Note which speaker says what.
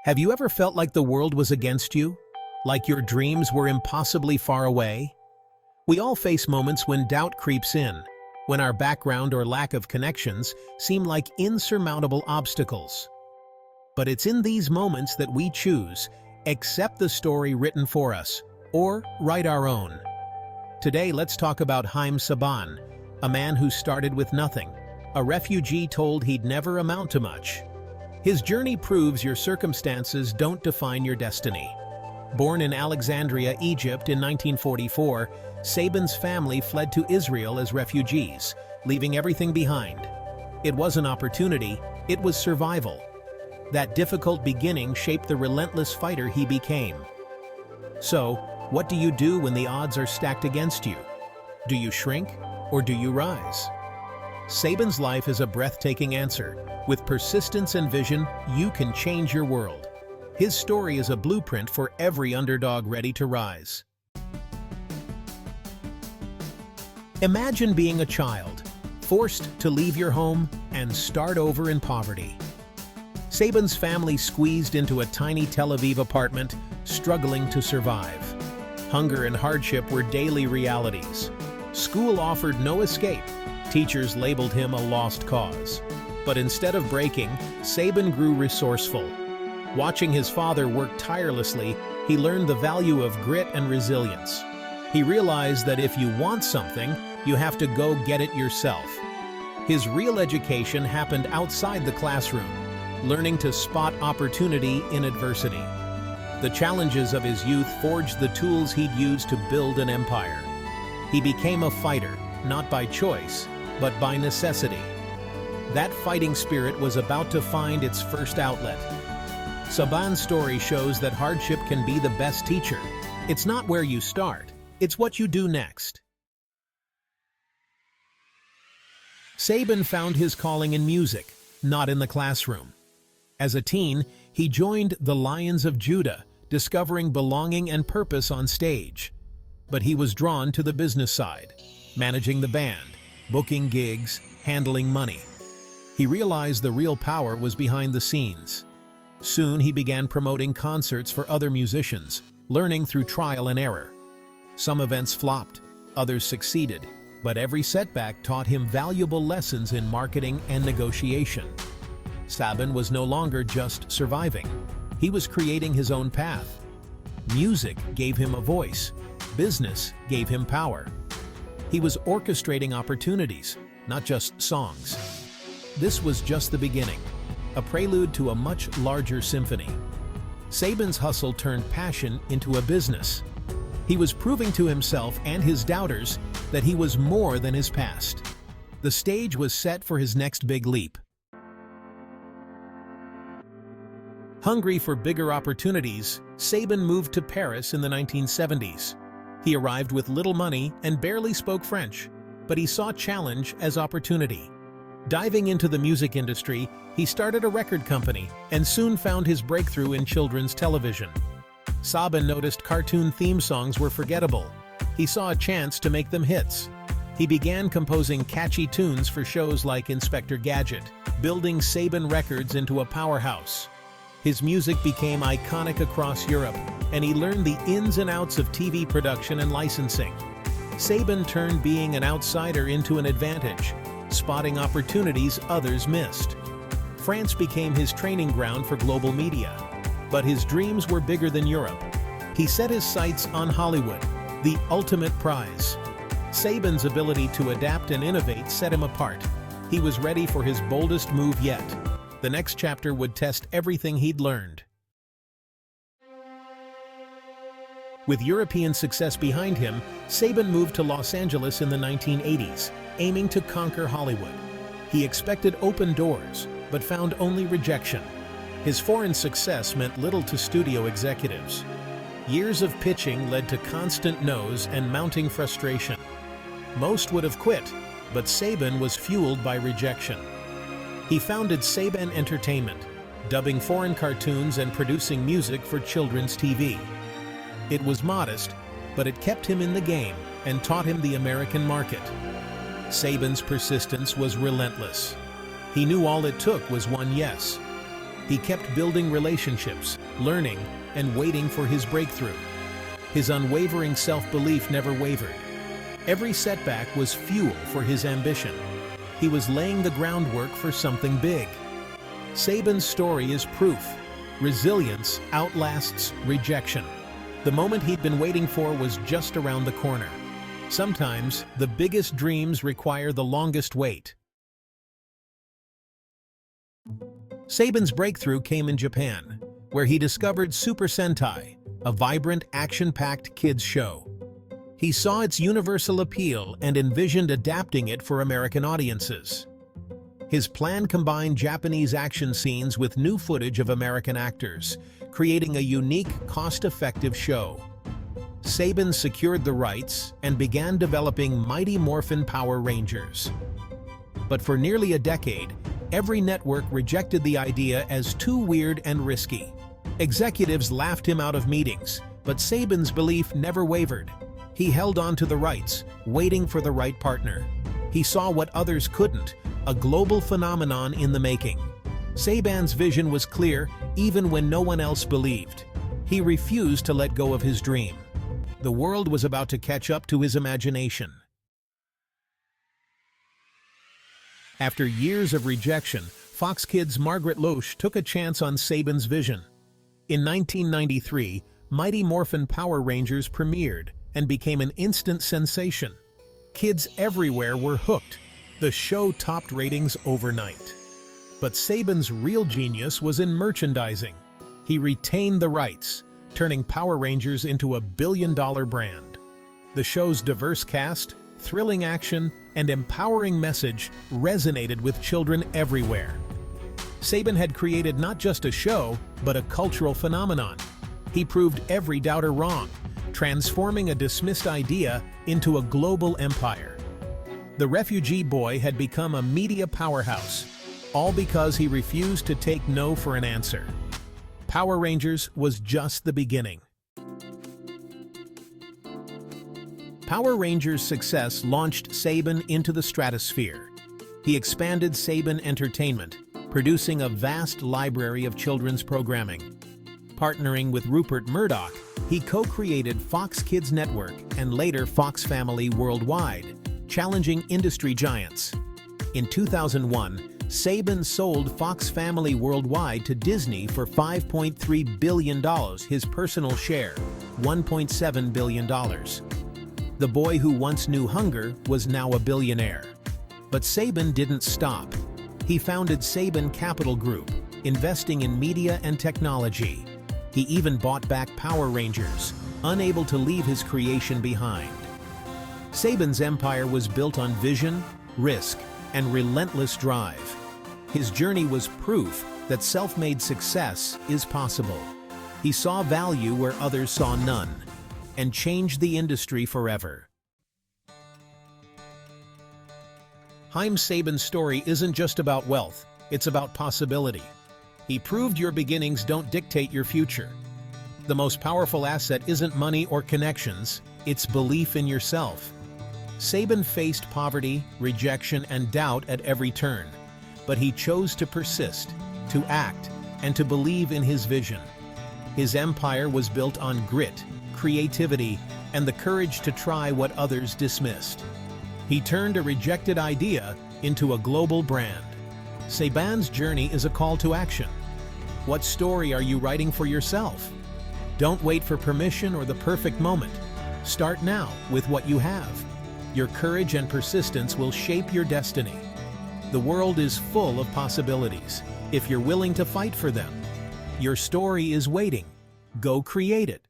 Speaker 1: Have you ever felt like the world was against you? Like your dreams were impossibly far away? We all face moments when doubt creeps in, when our background or lack of connections seem like insurmountable obstacles. But it's in these moments that we choose, accept the story written for us, or write our own. Today, let's talk about Haim Saban, a man who started with nothing, a refugee told he'd never amount to much. His journey proves your circumstances don't define your destiny. Born in Alexandria, Egypt in 1944, Saban's family fled to Israel as refugees, leaving everything behind. It wasn't opportunity, it was survival. That difficult beginning shaped the relentless fighter he became. So, what do you do when the odds are stacked against you? Do you shrink, or do you rise? Saban's life is a breathtaking answer. With persistence and vision, you can change your world. His story is a blueprint for every underdog ready to rise. Imagine being a child, forced to leave your home and start over in poverty. Saban's family squeezed into a tiny Tel Aviv apartment, struggling to survive. Hunger and hardship were daily realities. School offered no escape. Teachers labeled him a lost cause. But instead of breaking, Saban grew resourceful. Watching his father work tirelessly, he learned the value of grit and resilience. He realized that if you want something, you have to go get it yourself. His real education happened outside the classroom, learning to spot opportunity in adversity. The challenges of his youth forged the tools he'd use to build an empire. He became a fighter, not by choice, but by necessity. That fighting spirit was about to find its first outlet. Saban's story shows that hardship can be the best teacher. It's not where you start, it's what you do next. Saban found his calling in music, not in the classroom. As a teen, he joined the Lions of Judah, discovering belonging and purpose on stage. But he was drawn to the business side, managing the band, booking gigs, handling money. He realized the real power was behind the scenes. Soon he began promoting concerts for other musicians, learning through trial and error. Some events flopped, others succeeded, but every setback taught him valuable lessons in marketing and negotiation. Saban was no longer just surviving. He was creating his own path. Music gave him a voice. Business gave him power. He was orchestrating opportunities, not just songs. This was just the beginning, a prelude to a much larger symphony. Saban's hustle turned passion into a business. He was proving to himself and his doubters that he was more than his past. The stage was set for his next big leap. Hungry for bigger opportunities, Saban moved to Paris in the 1970s. He arrived with little money and barely spoke French, but he saw challenge as opportunity. Diving into the music industry, he started a record company and soon found his breakthrough in children's television. Saban noticed cartoon theme songs were forgettable. He saw a chance to make them hits. He began composing catchy tunes for shows like Inspector Gadget, building Saban Records into a powerhouse. His music became iconic across Europe, and he learned the ins and outs of TV production and licensing. Saban turned being an outsider into an advantage, spotting opportunities others missed. France became his training ground for global media. But his dreams were bigger than Europe. He set his sights on Hollywood, the ultimate prize. Saban's ability to adapt and innovate set him apart. He was ready for his boldest move yet. The next chapter would test everything he'd learned. With European success behind him, Saban moved to Los Angeles in the 1980s, aiming to conquer Hollywood. He expected open doors, but found only rejection. His foreign success meant little to studio executives. Years of pitching led to constant no's and mounting frustration. Most would have quit, but Saban was fueled by rejection. He founded Saban Entertainment, dubbing foreign cartoons and producing music for children's TV. It was modest, but it kept him in the game and taught him the American market. Saban's persistence was relentless. He knew all it took was one yes. He kept building relationships, learning, and waiting for his breakthrough. His unwavering self-belief never wavered. Every setback was fuel for his ambition. He was laying the groundwork for something big. Saban's story is proof. Resilience outlasts rejection. The moment he'd been waiting for was just around the corner. Sometimes, the biggest dreams require the longest wait. Saban's breakthrough came in Japan, where he discovered Super Sentai, a vibrant, action-packed kids show. He saw its universal appeal and envisioned adapting it for American audiences. His plan combined Japanese action scenes with new footage of American actors, creating a unique, cost-effective show. Saban secured the rights and began developing Mighty Morphin Power Rangers. But for nearly a decade, every network rejected the idea as too weird and risky. Executives laughed him out of meetings, but Saban's belief never wavered. He held on to the rights, waiting for the right partner. He saw what others couldn't, a global phenomenon in the making. Saban's vision was clear, even when no one else believed. He refused to let go of his dream. The world was about to catch up to his imagination. After years of rejection, Fox Kids' Margaret Loesch took a chance on Saban's vision. In 1993, Mighty Morphin Power Rangers premiered and became an instant sensation. Kids everywhere were hooked. The show topped ratings overnight. But Saban's real genius was in merchandising. He retained the rights, turning Power Rangers into a billion-dollar brand. The show's diverse cast, thrilling action, and empowering message resonated with children everywhere. Saban had created not just a show, but a cultural phenomenon. He proved every doubter wrong, transforming a dismissed idea into a global empire. The refugee boy had become a media powerhouse, all because he refused to take no for an answer. Power Rangers was just the beginning. Power Rangers' success launched Saban into the stratosphere. He expanded Saban Entertainment, producing a vast library of children's programming. Partnering with Rupert Murdoch, he co-created Fox Kids Network and later Fox Family Worldwide, challenging industry giants. In 2001, Saban sold Fox Family Worldwide to Disney for $5.3 billion, his personal share, $1.7 billion. The boy who once knew hunger was now a billionaire. But Saban didn't stop. He founded Saban Capital Group, investing in media and technology. He even bought back Power Rangers, unable to leave his creation behind. Saban's empire was built on vision, risk, and relentless drive. His journey was proof that self-made success is possible. He saw value where others saw none, and changed the industry forever. Haim Saban's story isn't just about wealth, it's about possibility. He proved your beginnings don't dictate your future. The most powerful asset isn't money or connections, it's belief in yourself. Saban faced poverty, rejection, and doubt at every turn, but he chose to persist, to act, and to believe in his vision. His empire was built on grit, creativity, and the courage to try what others dismissed. He turned a rejected idea into a global brand. Saban's journey is a call to action. What story are you writing for yourself? Don't wait for permission or the perfect moment. Start now with what you have. Your courage and persistence will shape your destiny. The world is full of possibilities, if you're willing to fight for them. Your story is waiting. Go create it.